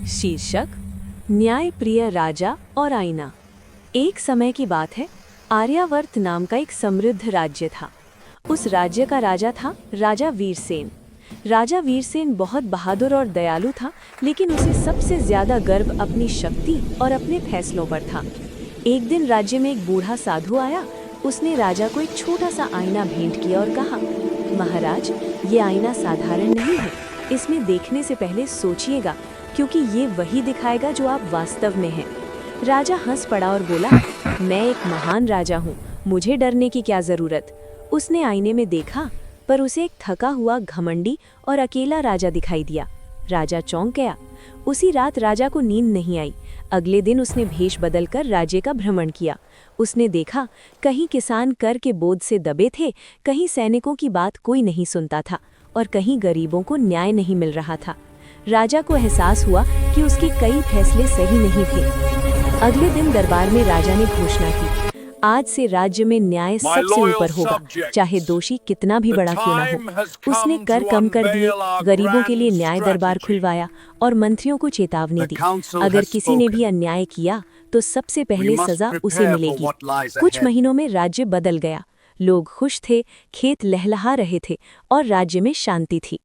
शीर्षक न्यायप्रिय राजा और आईना। एक समय की बात है, आर्यावर्त नाम का एक समृद्ध राज्य था। उस राज्य का राजा था राजा वीरसेन। राजा वीरसेन बहुत बहादुर और दयालु था, लेकिन उसे सबसे ज्यादा गर्व अपनी शक्ति और अपने फैसलों पर था। एक दिन राज्य में एक बूढ़ा साधु आया। उसने राजा को एक छोटा सा आईना भेंट किया और कहा, महाराज, ये आईना साधारण नहीं है। इसमें देखने से पहले सोचिएगा, क्योंकि ये वही दिखाएगा जो आप वास्तव में हैं। राजा हंस पड़ा और बोला, मैं एक महान राजा हूँ, मुझे डरने की क्या जरूरत। उसने आईने में देखा, पर उसे एक थका हुआ, घमंडी और अकेला राजा दिखाई दिया। राजा चौंक गया। उसी रात राजा को नींद नहीं आई। अगले दिन उसने भेष बदलकर राज्य का भ्रमण किया। उसने देखा, कहीं किसान कर के बोझ से दबे थे, कहीं सैनिकों की बात कोई नहीं सुनता था और कहीं गरीबों को न्याय नहीं मिल रहा था। राजा को एहसास हुआ कि उसके कई फैसले सही नहीं थे। अगले दिन दरबार में राजा ने घोषणा की, आज से राज्य में न्याय सबसे ऊपर होगा, चाहे दोषी कितना भी बड़ा क्यों ना हो। उसने कर कम कर दिए, गरीबों के लिए न्याय दरबार खुलवाया और मंत्रियों को चेतावनी दी, अगर किसी ने भी अन्याय किया तो सबसे पहले सजा उसे मिलेगी। कुछ महीनों में राज्य बदल गया। लोग खुश थे, खेत लहलहा रहे थे और राज्य में शांति थी।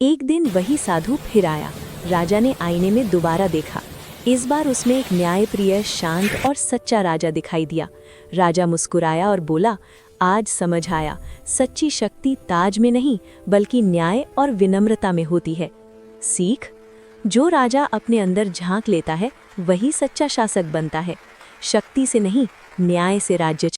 एक दिन वही साधु फिर आया। राजा ने आईने में दोबारा देखा। इस बार उसमें एक न्यायप्रिय, शांत और सच्चा राजा दिखाई दिया। राजा मुस्कुराया और बोला, आज समझ आया, सच्ची शक्ति ताज में नहीं बल्कि न्याय और विनम्रता में होती है। सीख, जो राजा अपने अंदर झांक लेता है वही सच्चा शासक बनता है। शक्ति से नहीं, न्याय से राज्य